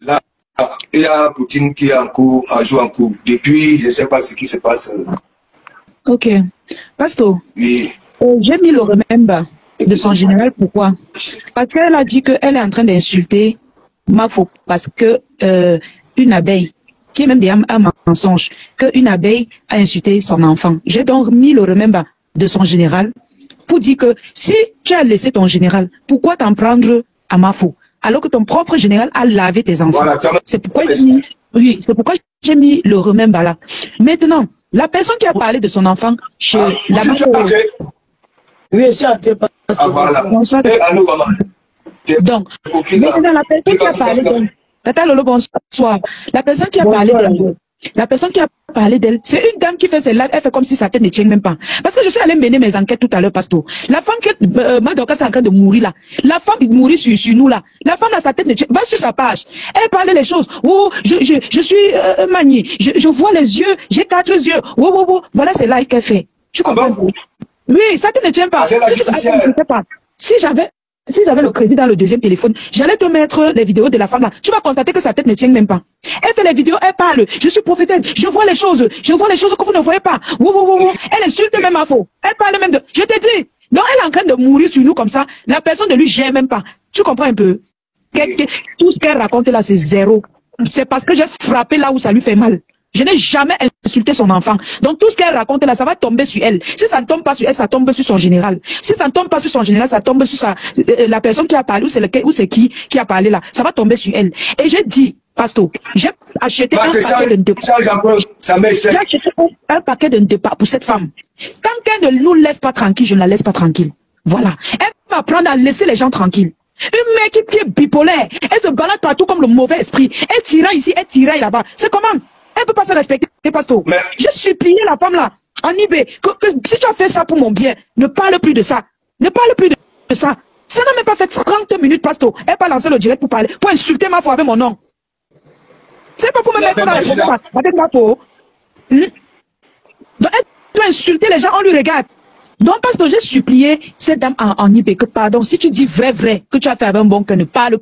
Là, il y a Poutine qui est en cours, a joué en cours. Depuis, je ne sais pas ce qui se passe. Ok. Pasto, Oui. j'ai mis le remember de son général. Pourquoi? Parce qu'elle a dit qu'elle est en train d'insulter Mafo. Parce que une abeille, qui est même un mensonge, qu'une abeille a insulté son enfant. J'ai donc mis le remember de son général pour dire que si tu as laissé ton général, pourquoi t'en prendre à Mafo? Alors que ton propre général a lavé tes enfants. Voilà, c'est pourquoi j'ai mis le remember là. Maintenant, la personne qui a parlé de son enfant chez la oui, c'est voilà. Donc, maintenant, la personne qui a parlé d'elle, Tata Lolo, bonsoir. La personne qui a parlé d'elle, c'est une dame qui fait ses lives, elle fait comme si sa tête ne tient même pas. Parce que je suis allée mener mes enquêtes tout à l'heure, Pasto. La femme que Madoka est en train de mourir là, la femme mourit sur nous là, la femme a sa tête ne tient, va sur sa page, elle parle les choses. Oh, je suis maniée, je vois les yeux, j'ai 4 yeux. Oh, voilà ces lives qu'elle fait. Tu comprends? Oui, ça ne tient pas. Si j'avais le crédit dans le deuxième téléphone, j'allais te mettre les vidéos de la femme là. Tu vas constater que sa tête ne tient même pas. Elle fait les vidéos, elle parle. Je suis prophétesse, je vois les choses que vous ne voyez pas. Elle insulte même à faux. Elle parle même de... Je te dis. Donc elle est en train de mourir sur nous comme ça. La personne ne lui gère même pas. Tu comprends un peu? Tout ce qu'elle raconte là, c'est zéro. C'est parce que j'ai frappé là où ça lui fait mal. Je n'ai jamais insulté son enfant. Donc tout ce qu'elle raconte là, ça va tomber sur elle. Si ça ne tombe pas sur elle, ça tombe sur son général. Si ça ne tombe pas sur son général, ça tombe sur la personne qui a parlé, ou c'est qui a parlé là. Ça va tomber sur elle. Et j'ai dit, Pasto, j'ai acheté un paquet de départ. J'ai acheté un paquet de départ pour cette femme. Tant qu'elle ne nous laisse pas tranquille, je ne la laisse pas tranquille. Voilà. Elle va apprendre à laisser les gens tranquilles. Une mec qui est bipolaire, elle se balade partout comme le mauvais esprit. Elle tira ici, elle tira là-bas. C'est comment? Elle ne peut pas se respecter, Pasto. J'ai supplié la femme là, en eBay, que si tu as fait ça pour mon bien, ne parle plus de ça. Ne parle plus de ça. Ça n'a même pas fait 30 minutes, Pasto. Elle n'a pas lancé le direct pour parler, pour insulter ma foi avec mon nom. C'est pas pour me mettre dans la problème avec ma peau. Donc elle doit insulter les gens, on lui regarde. Donc, Pasto, j'ai supplié cette dame en eBay que pardon, si tu dis vrai, que tu as fait avec un bon cœur, ne parle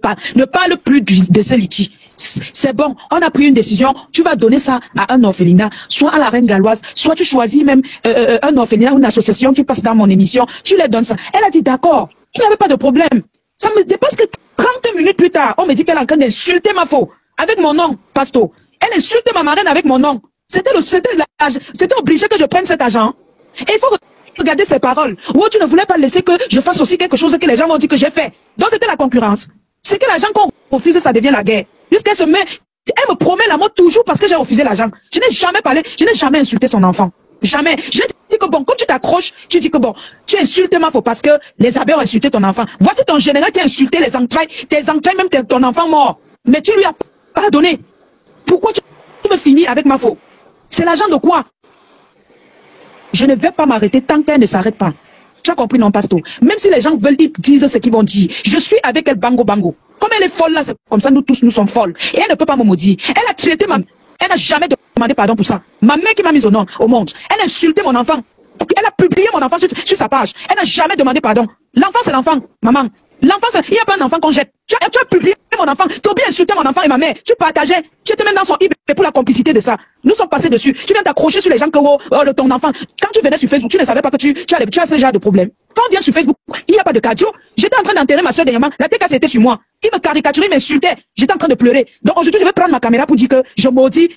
plus de ce litige. C'est bon, on a pris une décision, tu vas donner ça à un orphelinat, soit à la Reine Galloise, soit tu choisis même un orphelinat ou une association qui passe dans mon émission, tu leur donnes ça. Elle a dit d'accord, il n'y avait pas de problème. Ça me dépasse que 30 minutes plus tard, on me dit qu'elle est en train d'insulter ma faux avec mon nom, Pasto. Elle insulte ma marraine avec mon nom. C'était obligé que je prenne cet argent. Et il faut regarder ses paroles. Ou tu ne voulais pas laisser que je fasse aussi quelque chose que les gens vont dire que j'ai fait. Donc c'était la concurrence. C'est que l'argent qu'on refuse, ça devient la guerre. Jusqu'elle se met, elle me promet la mort toujours parce que j'ai refusé l'argent. Je n'ai jamais parlé, je n'ai jamais insulté son enfant. Jamais. Je dis que bon, quand tu t'accroches, tu dis que bon, tu insultes ma faute parce que les abeilles ont insulté ton enfant. Voici ton général qui a insulté les entrailles, tes entrailles, même ton enfant mort. Mais tu lui as pardonné. Pourquoi tu me finis avec ma faute? C'est l'argent de quoi? Je ne vais pas m'arrêter tant qu'elle ne s'arrête pas. Tu as compris, non, Pasto? Même si les gens veulent, ils disent ce qu'ils vont dire. Je suis avec elle, bango. Comme elle est folle là, c'est comme ça, nous tous, nous sommes folles. Et elle ne peut pas me maudire. Elle a traité elle n'a jamais demandé pardon pour ça. Ma mère qui m'a mise au monde. Elle a insulté mon enfant. Elle a publié mon enfant sur sa page. Elle n'a jamais demandé pardon. L'enfant, c'est l'enfant, maman. L'enfant, il n'y a pas un enfant qu'on jette. Tu as publié mon enfant. Tu as bien insulté mon enfant et ma mère. Tu partageais. Tu étais même dans son eBay pour la complicité de ça. Nous sommes passés dessus. Tu viens t'accrocher sur les gens que ton enfant. Quand tu venais sur Facebook, tu ne savais pas que tu as ce genre de problème. Quand on vient sur Facebook, il n'y a pas de cardio. J'étais en train d'enterrer ma soeur dernièrement. La TK c'était sur moi. Il me caricaturait, il m'insultait. J'étais en train de pleurer. Donc aujourd'hui, je vais prendre ma caméra pour dire que je maudis,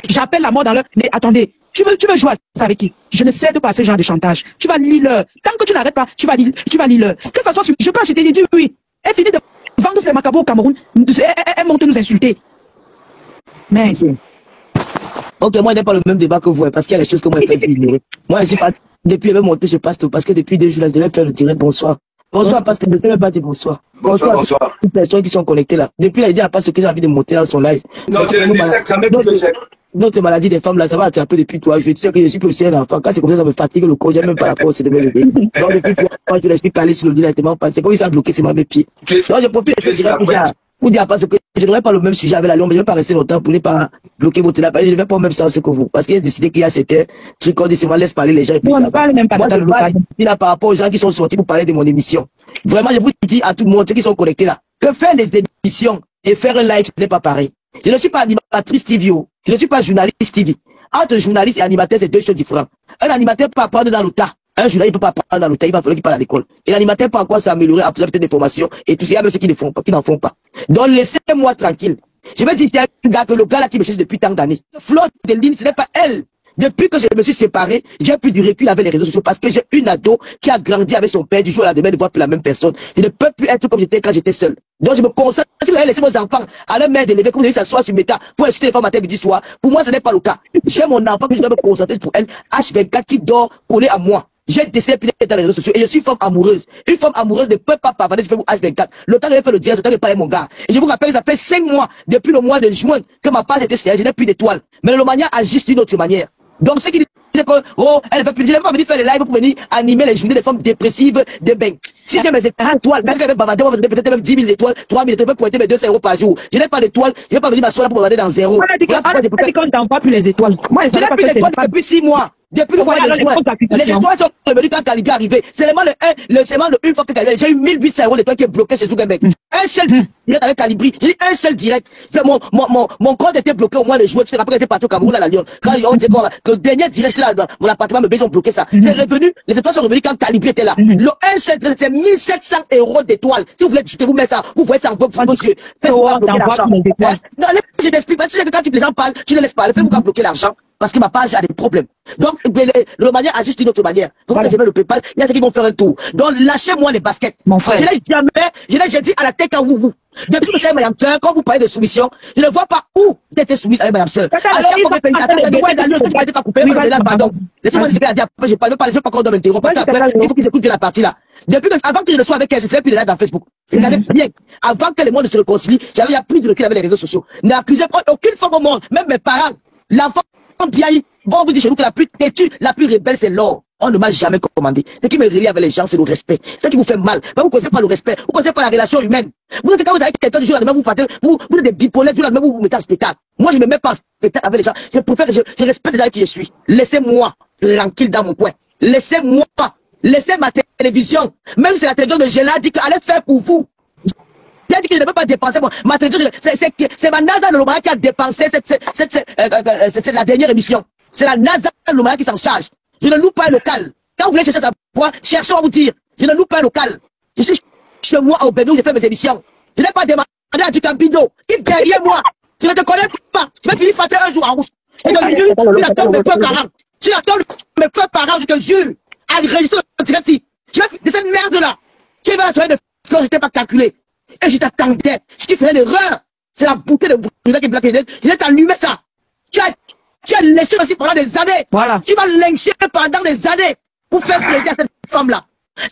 j'appelle la mort dans l'heure. Mais attendez, tu veux jouer à ça avec qui? Je ne cède pas à ce genre de chantage. Tu vas lire l'heure. Tant que tu n'arrêtes pas, tu vas lire l'heure. Que ça soit sur... Je peux acheter des dieux, oui. Elle finit de vendre ses macabres au Cameroun. Elle monte nous insulter. Mais... Ok, moi, je n'ai pas le même débat que vous, parce qu'il y a des choses que moi, je fais ignorer. Moi, je passe, depuis le monté, je passe tout, parce que depuis 2 jours, là, je devais faire le direct. Bonsoir. Bonsoir, parce que je ne sais même pas dire bonsoir. Bonsoir. Les personnes qui sont connectées là. Depuis, là, il dit à pas ce que j'ai envie de monter dans son live. Non, c'est le dissect, ça met tout le sec. Notre maladie des femmes là, ça va attraper depuis 3 jours. Tu sais que je suis aussi un enfant. Quand c'est comme ça me fatigue le corps, j'ai même pas la force de me lever. Donc, depuis 3 mois, je suis calé sur le lit directement. C'est comme ça a bloqué, c'est mes pieds. Donc, je profite pour dire à pas ce que je n'aurai pas le même sujet avec la Lyon, mais je ne vais pas rester longtemps pour ne pas bloquer votre lapin. Je ne vais pas au même sens que vous. Parce qu'il a décidé qu'il y a certains trucs qu'on dit, c'est moi, laisse parler les gens. Et puis, on ne parle même pas moi, je parle là par rapport aux gens qui sont sortis pour parler de mon émission. Vraiment, je vous dis à tout le monde, ceux qui sont connectés là, que faire les émission et faire un live, ce n'est pas pareil. Je ne suis pas animatrice TV, je ne suis pas journaliste TV. Entre journaliste et animateur, c'est deux choses différentes. Un animateur peut apprendre dans le tas. Un journaliste ne peut pas apprendre dans le tas, il va falloir qu'il parle à l'école. Et l'animateur peut encore s'améliorer en faisant peut-être des formations et tout ça. Il y a même ceux qui n'en font pas. Donc laissez-moi tranquille. Je vais dire, c'est un gars que le gars là qui me cherche depuis tant d'années. Flore de Lynn, ce n'est pas elle. Depuis que je me suis séparé, j'ai plus du recul avec les réseaux sociaux parce que j'ai une ado qui a grandi avec son père du jour au lendemain, ne voit plus la même personne. Je ne peux plus être comme j'étais quand j'étais seul. Donc je me concentre. Si vous avez laissé vos enfants à leur mère d'élever, comme vous allez s'asseoir sur Meta pour insulter les femmes matin, midi, soir, pour moi ce n'est pas le cas. J'ai mon enfant que je dois me concentrer pour elle, H24 qui dort collé à moi. J'ai décidé d'être dans les réseaux sociaux et je suis une femme amoureuse. Une femme amoureuse ne peut pas parler sur Facebook H24. Le temps de faire le direct, le temps de parler mon gars. Et je vous rappelle, ça fait 5 mois, depuis le mois de juin, que ma page était signalée, je n'ai plus d'étoiles. Mais le mania agit d'une autre manière. Donc, ce qui dit que, oh, elle veut plus, je n'ai pas venir faire les lives pour venir animer les journées des femmes dépressives, des bains. Si j'ai mes étoiles, même qu'elle veut bavarder, on va donner peut-être même 10 000 étoiles, 3 000 étoiles, je peux pointer mes 200 € par jour. Je n'ai pas d'étoiles, je ne vais pas venir m'asseoir là pour bavarder dans zéro. On a dit qu'on ne t'envoie plus les étoiles. Moi, je n'ai plus d'étoiles depuis 6 mois. Depuis le mois de juin, les étoiles sont revenues quand Calibi est arrivé. C'est seulement une fois que Calibi, j'ai eu 1800 € d'étoiles qui est bloqué chez Sougamek. Un seul direct avec Calibri. J'ai dit un seul direct. Mon compte était bloqué au mois de juin. Tu te rappelles que j'étais parti au Cameroun à la Lyon. Quand on dit que le dernier direct là, mon appartement, ils ont bloqué ça. C'est revenu, les étoiles sont revenues quand Calibri était là. Le un seul direct, c'est 1700 € d'étoiles. Si vous voulez, je vous mets ça. Vous voyez ça en vos yeux. Faites-moi bloquer l'argent. Non, je t'explique. Tu sais que quand les gens parlent, tu ne laisses pas. Faites-moi bloquer l'argent. Parce que ma page a des problèmes. Donc, le manière agit d'une autre manière. Donc, quand je mets le PayPal, il y a des qui vont faire un tour. Donc, lâchez-moi les baskets. Mon frère. J'ai dit à la tête à vous. Depuis que c'est Mme Sœur, quand vous parlez de soumission, je ne vois pas où j'étais soumise avec Mme Sœur. À chaque fois que je pas coupé, pardon. Laissez-moi dire après, je ne parle pas, je ne vais pas encore m'interrompre. Parce qu'après, il faut qu'ils écoutent la partie là. Depuis que, avant que je ne sois avec elle, je ne faisais plus de live dans Facebook. Regardez bien. Avant que les mondes ne se réconcilient, j'avais plus de recul avec les réseaux sociaux. N'accusez aucune femme au monde, même mes parents, l'enfant, bien, bon, vous dites chez nous que la plus têtue, la plus rebelle, c'est l'or. On ne m'a jamais commandé. Ce qui me relie avec les gens, c'est le respect. Ce qui vous fait mal. Mais vous ne connaissez pas le respect. Vous ne connaissez pas la relation humaine. Vous êtes quand vous avez quelqu'un du jour au lendemain, vous êtes des bipolaires, du jour au lendemain, vous mettez en spectacle. Moi, je ne me mets pas en spectacle avec les gens. Je préfère que je respecte les gens qui je suis. Laissez-moi tranquille dans mon coin. Laissez-moi. Laissez ma télévision. Même si la télévision de Géla dit qu'elle est faite pour vous. Il a dit que je ne peux pas dépenser ma télévision. C'est ma NASA de Lomara qui a dépensé c'est la dernière émission. C'est la NASA de Lomara qui s'en charge. Je ne loue pas un local. Quand vous voulez chercher ça, cherchez à vous dire. Je ne loue pas un local. Je suis chez moi au Bénin où j'ai fait mes émissions. Je n'ai pas demandé à du Campido qui est derrière moi. Je ne te connais pas. Je vais finir par faire un jour en rouge. Et donc, tu la tombes mes feux par an. Tu la tombes mes feux par an, je te jure. À enregistrer le direct ici. Je vais de cette merde là. Tu vas la soirée de fleurs, je n'étais pas calculé. Et je t'attendais. Ce qui faisait l'erreur, c'est la bouteille de bouteille qui est blaquée. Je vais t'allumer ça. Tu as léché aussi pendant des années. Voilà. Tu m'as lynché pendant des années pour faire plaisir à cette femme-là.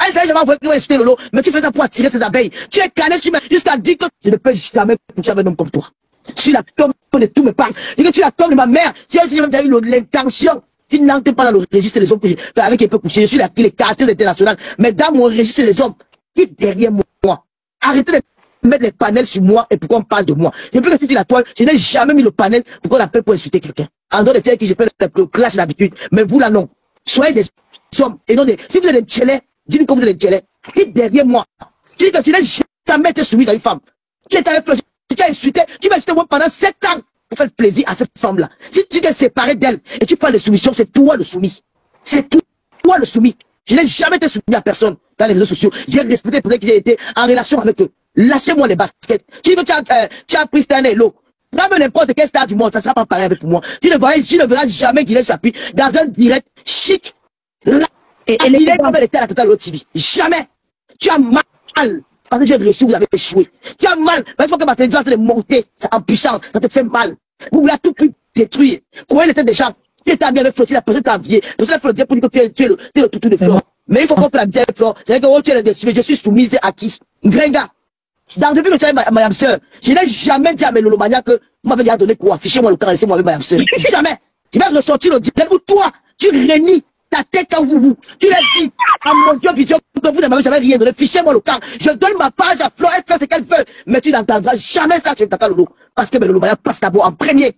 Elle t'a jamais envoyé insulter Lolo, mais tu fais ça pour attirer ses abeilles. Tu es cané jusqu'à dire que je ne peux jamais coucher avec un homme comme toi. Je suis la tombe de tout me parle. Je dis que tu es la tombe de ma mère. Tu as eu l'intention. Tu n'entres pas dans le registre des hommes avec qui je peux coucher. Je suis les caractères internationales. Mais dans mon registre des hommes, qui est derrière moi. Arrêtez de mettre les panels sur moi et pourquoi on parle de moi. Je peux rester sur la toile, je n'ai jamais mis le panel pour qu'on appelle pour insulter quelqu'un. En dehors de celles qui je fais le clash d'habitude. Mais vous là non. Soyez des hommes et non des. Si vous êtes des tchélés, dites-nous que vous êtes des tchélés. Qui est derrière moi. Tu dis que tu n'as jamais été soumise à une femme. Tu t'as insulté, tu m'as insulté moi pendant 7 ans pour faire plaisir à cette femme-là. Si tu t'es séparé d'elle et tu parles de soumission, c'est toi le soumis. C'est toi le soumis. Je n'ai jamais été soumis à personne dans les réseaux sociaux. J'ai respecté pour que j'ai été en relation avec eux. Lâchez-moi les baskets. Tu dis que tu as pris Stanley Lowe. Même n'importe quel star du monde, ça ne sera pas pareil avec moi. Tu ne verras jamais Guinée Chapi dans un direct chic. Et les gens comme elle était à la Total TV. Jamais. Tu as mal. Parce que j'ai reçu, vous avez échoué. Tu as mal. Mais il faut que ma télévision soit montée en puissance. Ça te fait mal. Vous voulez tout détruire. Quand elle était déjà, tu étais bien avec Fleur, la personne t'a dit. La personne Fleur pour dire que tu es le toutou de Fleur. Mais il faut qu'on fasse la bien Fleur. C'est que tu es le je suis soumise à qui? Gringa. Depuis que je suis avec Mme Sœur, je n'ai jamais dit à mes Lolomania que vous m'avez déjà donné quoi? Affichez-moi le cas, laissez-moi avec Mme Sœur. Jamais. Je vais ressortir le direct où toi, tu réunis ta tête quand vous. Tu l'as dit à mon Dieu, que vous ne m'avez jamais rien donné. Fichez-moi le cas. Je donne ma page à Fleur, elle fait ce qu'elle veut. Mais tu n'entendras jamais ça sur Tata Lolo. Parce que mes Lolomania passent d'abord en premier.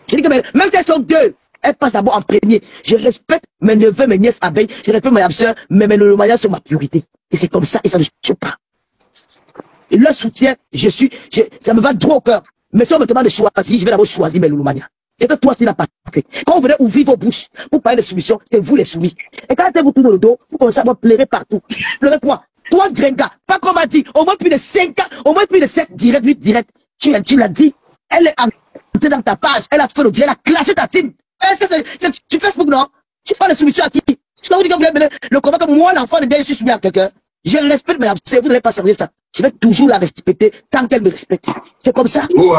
Je dis que même si elles sont deux, elles passent d'abord en premier. Je respecte mes neveux, mes nièces abeilles. Je respecte Mme Sœur, mais mes Lolomania sont ma priorité. Et c'est comme ça, et ça ne change pas. Et leur soutien, ça me va droit au cœur. Mais si on me demande de choisir, je vais d'abord choisir mes Lulumania. C'est que toi, tu n'as pas fait. Quand vous venez ouvrir vos bouches pour parler de soumission, c'est vous les soumis. Et quand vous tournez le dos, vous commencez à vous pleurer partout. Pleurez quoi? Toi, Grenga, pas comme a dit, au moins plus de 5 ans, au moins plus de 7 directs, 8 directs. Tu l'as dit, elle est entrée dans ta page, elle a fait le direct, elle a clashé ta team. Est-ce que c'est sur Facebook, non? Tu parles de soumission à qui? Si vous dites que vous voulez mener le combat que moi, l'enfant de bien, je suis soumis à quelqu'un. Je le respecte, mais vous n'allez pas changer ça. Je vais toujours la respecter tant qu'elle me respecte. C'est comme ça. Vous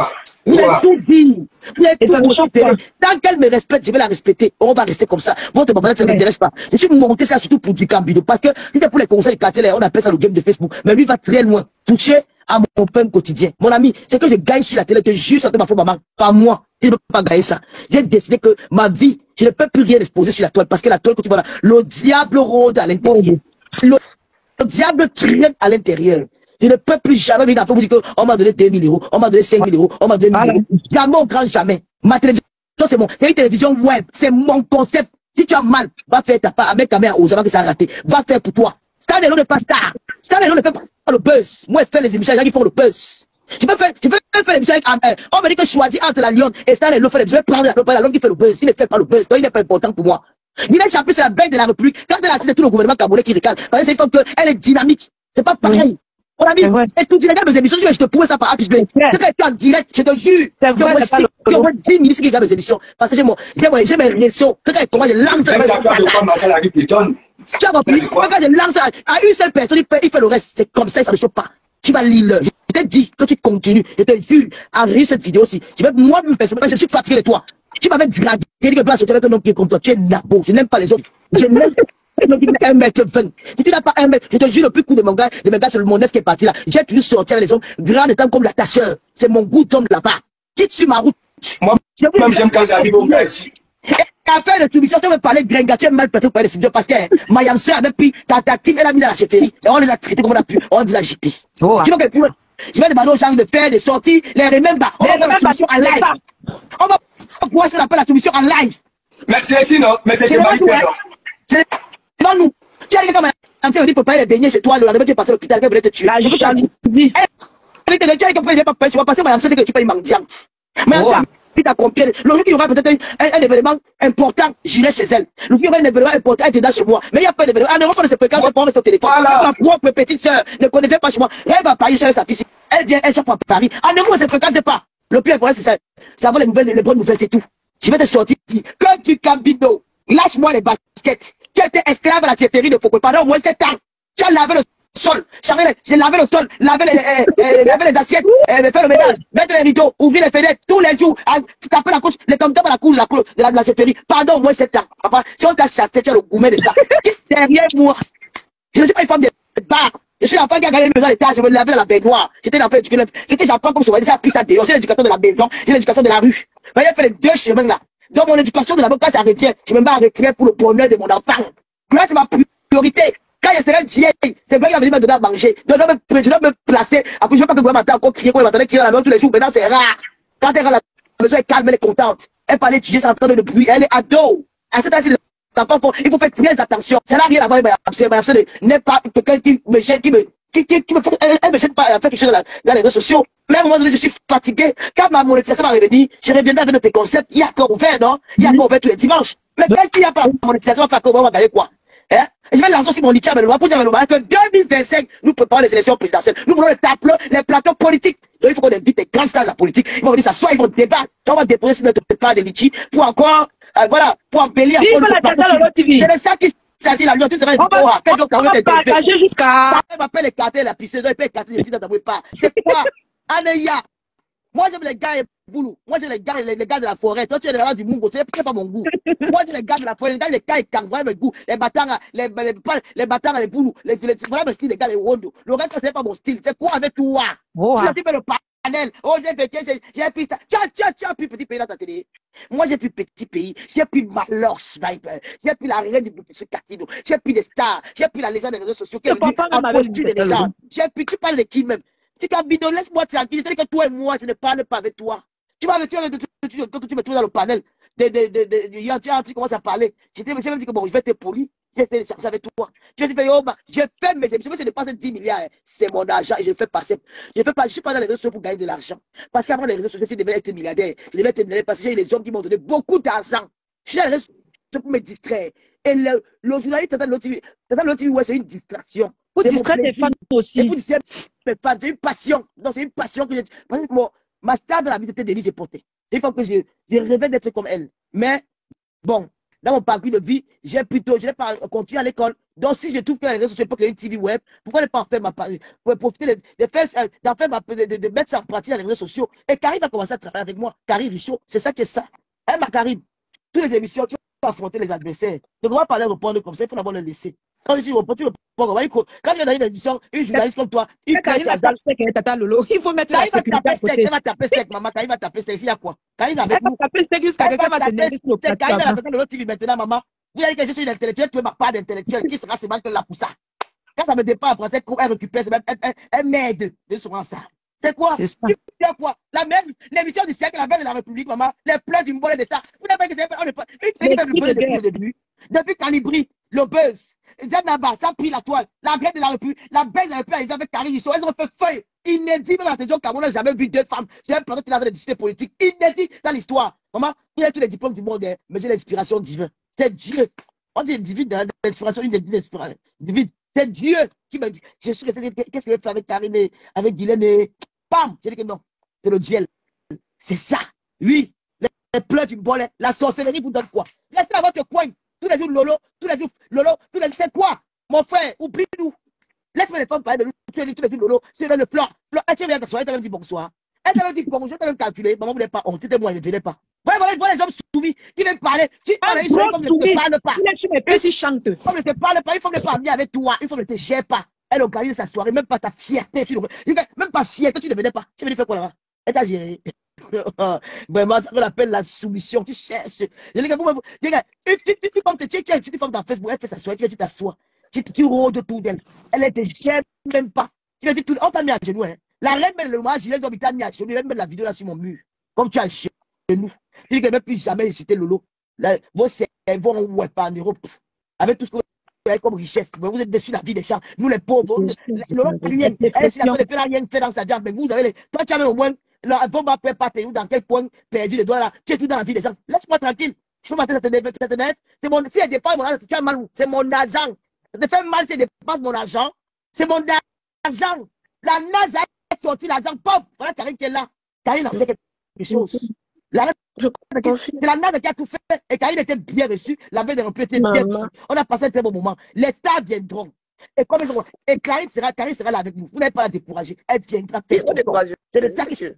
avez tout dit. Vous avez tout dit. Tant qu'elle me respecte, je vais la respecter. On va rester comme ça. Votre maman, ça ne m'intéresse pas. Je suis monté ça surtout pour du Cambido. Parce que si c'est pour les conseils de quartier, on appelle ça le game de Facebook. Mais lui va très loin. Toucher à mon pain quotidien. Mon ami, c'est que je gagne sur la télé, que juste entre ma femme, maman, pas moi. Je ne peux pas gagner ça. J'ai décidé que ma vie, je ne peux plus rien exposer sur la toile. Parce que la toile, que tu vois là, le diable rôde à l'intérieur. Le diable triomphe à l'intérieur. Je ne peux plus jamais venir à vous dire qu'on m'a donné 2 000 €, on m'a donné 5 000 €, on m'a donné 1 000 €. Jamais au grand jamais. Ma télévision, c'est une télévision web. C'est mon concept. Si tu as mal, va faire ta part avec caméra aux avant que ça a raté. Va faire pour toi. Star ne pas star. Star ne fait pas le buzz. Moi, je fais les émissions avec les gens qui font le buzz. Je peux faire l'émission avec on me dit que je choisis entre la Lyon et Star Lelo fait l'émission. Je vais prendre la Lyon qui fait le buzz. Il ne fait pas le buzz. Donc, il n'est pas important pour moi. Guinée Champé, c'est la bête de la République. Quand elle assiste tout le gouvernement camerounais qui recale, parce que c'est une femme qu'elle est dynamique. C'est pas pareil. Mon ami, et tout tu regardes mes émissions, je te prouve ça par A plus B. C'est que tu es en direct, je te jure. Je vois 10 minutes qui regardent mes émissions. Parce que j'ai mes réseaux. Comment je lance. Tu as compris? Quand je lance à une seule personne, il fait le reste. C'est comme ça, ça ne choque pas. Tu vas lire. Je t'ai dit que tu continues. Je te jure, à rire cette vidéo aussi. Moi-même, personnellement, je suis fatigué de toi. Tu m'avais dragué, tu dis que place, tu avec un homme qui est comme toi. Tu es nabo. Je n'aime pas les hommes. Je n'aime pas un homme qui fait 1m20. Si tu n'as pas 1 mètre, je te jure, le plus court de mes gars, c'est le monnaie qui est parti là. J'ai pu sortir les hommes grands étant comme la tacheur. C'est mon goût d'homme là-bas. Quitte sur ma route. Moi-même, j'aime quand j'arrive au gars ici. Affaire de soumission, tu veux parler de Grenga, tu es mal placé pour parler de soumission parce que Mayam Soeur avait pris ta team, elle a mis dans la chefferie. Et on les a traités comme on a pu. On les a jetés. Je vais demander aux gens de faire des sorties, les remember. On va faire la soumission en live. On va pouvoir faire la soumission en live. Mais c'est ici, non? Mais c'est chez moi. C'est devant nous. Tu as dit comme un dit pour pas les baigner chez toi, le lendemain tu es passé à l'hôpital, elle voulait te tuer. Je veux te dire. Tu as dit que tu vas passer Mayam Soeur, que tu peux y mendiante. Mais à combien le jour qu'il y aura peut-être un événement important, j'irai chez elle. Le jour qu'il y aura un événement important, elle est chez moi. Mais il n'y a pas d'événement. En Europe, on ne se fréquente pas, on reste au téléphone. Ma propre petite soeur ne connaissait pas chez moi. Elle va Paris chez sa fille. Elle vient, elle chaque fois à Paris. En Europe, on ne se fréquente pas. Le plus important, c'est ça. Ça va les bonnes nouvelles, c'est tout. Je vais te sortir. Comme du Cambido, lâche-moi les baskets. Tu étais esclave à la chefferie de Foucault pendant au moins 7 ans. Tu as lavé le sol, j'ai lavé le sol, lavé les assiettes, faire le ménage, mettre les rideaux, ouvrir les fenêtres tous les jours, taper la couche, les tom-toms à la cour de la chefferie pendant au moins 7 ans. Papa, si on t'a chassé, tu as le gourmet de ça. Derrière moi, je ne suis pas une femme de bar. Je suis l'enfant qui a gagné le maison d'état, je me lavais dans la baignoire. J'étais l'enfant éduqué. C'était j'apprends comme je voyais, j'ai appris ça dehors. J'ai l'éducation de la maison, j'ai l'éducation de la rue. Mais j'ai fait les 2 chemins là. Donc mon éducation de la maison, quand ça retient, je me mets en retrait pour le bonheur de mon enfant. Là, c'est ma priorité. Quand je serai vieille, c'est vrai qu'il va venir me donner à manger. Donc, je dois me placer. Après, je ne veux pas que le matin encore crier, qu'on m'entendait crier à la maison tous les jours. Maintenant, c'est rare. Quand elle rentre à la maison, elle est calme, elle est contente. Elle parle étudier, ça entend le bruit. Elle est ado. À cette âge, il faut faire très attention. Ça n'a rien à voir avec ma n'est pas quelqu'un qui me gêne, elle me gêne pas à faire quelque chose dans les réseaux sociaux. Mais à un moment donné, je suis fatigué. Quand ma monétisation va revenir, je reviendrai avec tes concepts. Il y a encore ouvert, non? Il y a encore ouvert tous les dimanches. Mais quand il n'y a pas de monétisation, on va faire comment? On va gagner quoi? Je vais lancer aussi mon lithium pour dire que 2025, nous préparons les élections présidentielles. Nous voulons les plateaux politiques. Donc il faut qu'on invite les grands stars de la politique. Ils vont venir s'asseoir, ils vont débattre. On va déposer sur notre départ de litchi pour encore, voilà, pour embellir. C'est ça qui s'agit la loi. Tu seras on va partager jusqu'à. Ça m'appelle les cartes, la piscine, ils peuvent écarter les filles dans ta pas. C'est quoi? Anéa. Moi, j'aime les gars et boulot. Moi, j'aime les gars de la forêt. Toi, tu es les gars du Mungo. Tu n'es pas mon goût. Moi, j'aime les gars de la forêt. Les gars, ils carrent mes goûts. Les bâtards, les boulous. Voilà le style des gars, les Wondo. Le reste, ce n'est pas mon style. C'est quoi avec toi? Tu as dit, mais le panel. Oh, j'ai pris ça. Tu as pris petit pays dans ta télé. Moi, j'ai pris petit pays. J'ai pris Malor Sniper. J'ai pris la reine du professeur Catino. J'ai pris des stars. J'ai pris la légende des réseaux sociaux. Qui est venue en posture des gens. J'ai pris, tu parles de qui même? Tu t'as bidon, laisse-moi tranquille. C'est-à-dire que toi et moi, je ne parle pas avec toi. Tu vas me tuer quand tu me trouves dans le panel. Tu commences à parler. J'ai même dit que bon, je vais être poli. J'ai cherché avec toi. Je dis, oh, j'ai fait mes émissions, c'est de passer 10 milliards. C'est mon argent et je le fais passer. Je ne suis pas dans les réseaux sociaux pour gagner de l'argent. Parce qu'avant les réseaux sociaux, je devais être milliardaire. Je devais être milliardaire parce que j'ai des hommes qui m'ont donné beaucoup d'argent. Je suis dans les réseaux sociaux pour me distraire. Et le journaliste, Tata TV, ouais, c'est une distraction. Pour distraire tes fans aussi. Et pour distraire mes fans, c'est une passion. Donc, c'est une passion que j'ai. Parce que ma star de la vie, c'était Denise, j'ai porté. C'est une fois que je rêvais d'être comme elle. Mais, bon. Dans mon parcours de vie, je n'ai pas continué à l'école. Donc, si je trouve que les réseaux sociaux pour créer une TV web, pourquoi ne pas en faire ma part, pour profiter de mettre ça en pratique dans les réseaux sociaux. Et Carrie va commencer à travailler avec moi. Carrie Richaud, c'est ça qui est ça. Hein, ma Carrie, toutes les émissions, tu vas affronter les adversaires. Donc, on va pas les répondre comme ça, il faut d'abord les laisser. Quand je dis répondre, tu réponds. Quand tu es dans une émission, une journaliste comme toi, il va taper sec, Tata Lolo. Il faut mettre la sécurité à côté. Elle va taper sec, maman. Carrie va taper sec. Il y a quoi? Carrie va taper sec jusqu'à quelqu'un va s'énerver sur le plateau. Carrie va taper Lolo TV maintenant, maman. Vous allez que je suis une intellectuelle, tu veux ma part d'intellectuel. Qui sera ce que la poussa? Quand ça me dépend en français, elle récupère, elle m'aide de souvent ça. C'est quoi? C'est quoi? La même, l'émission du siècle, la veille de la République, maman, les pleurs du mbole de ça. Vous n'avez pas que c'est pas, on n'est pas, depuis le début. Depuis Calibri, le buzz, Janaba, ça pris la toile, la graine de la République, la belle de la République, avec Carrie Richaud, elles ont fait feuille. Inédit, même à la télévision Cameroun, on n'a jamais vu deux femmes. J'ai un plateau qui avait des discussions politiques. Inédit dans l'histoire. Maman, il y a tous les diplômes du monde, mais j'ai l'inspiration divine. C'est Dieu. On dit divine, l'inspiration, une inspiration divine. C'est Dieu qui m'a dit. Je suis resté, qu'est-ce que je vais faire avec Karine, avec Guylaine et pam. J'ai dit que non, c'est le duel. C'est ça. Oui, les pleurs du bolet, la sorcellerie vous donne quoi? Laissez dans votre coin. Tous les jours, Lolo, tous les jours, Lolo, tous les jours, c'est quoi? Mon frère, oublie-nous. Laisse-moi les femmes parler de nous. Tous les jours, Lolo, c'est le fleur. Tu viens t'asseoir, elle t'a même dit bonsoir. Elle t'a même dit bonjour, elle t'a même calculé. Maman, vous n'êtes pas honte, c'était moi, elle ne venait pas. Voilà les hommes soumis qui viennent parler. Si on a une chose comme ne te parle pas. Il chante. Comme ne te parle pas, il faut ne pas amener avec toi. Il faut ne te gère pas. Elle organise sa soirée, même pas ta fierté. Même pas fierté, tu ne venais pas. Tu venais faire quoi là-bas? Elle t'a géré. Vraiment, ça qu'on appelle la soumission. Tu cherches. Les gars, tu formes dans Facebook, elle fait sa soirée, tu t'assois. Tu rôdes autour d'elle. Elle ne te gère même pas. Tu dis tout, on t'a mis à genoux. Hein. La reine, le moi, je les mis à genoux. Elle met la vidéo là sur mon mur. Comme tu as chez nous. Tu dis qu'elle ne peut plus jamais insulter Lolo. Là, vos cerveaux vont ouais, pas en Europe. Avec tout ce que vous avez comme richesse. Vous êtes déçus de la vie des gens. Nous, les pauvres. Lolo, elle n'a rien fait dans sa diable. Mais vous avez toi, tu as même au moins. Vos ma père pas payé dans quel point perdu les doigts là. Tu es tout dans la vie des gens. Laisse-moi tranquille. Je peux mater cette nef. C'est mon. Si elle dépense mon argent, tu as mal. C'est mon argent. Ça te fait mal si elle dépense mon argent. C'est mon argent. La NASA a sorti l'argent. Pop. Voilà Karine qui est là. Karine a fait quelque chose. C'est la NASA qui a tout fait. Et Karine était bien reçue. La veille de l'Empire était bien reçue. On a passé un très bon moment. Les stars viendront. Et Karine sera là avec vous. Vous n'avez pas à la décourager. Elle viendra faire. C'est le sacrifice.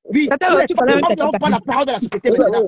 Oui. On prend la parole de la société maintenant.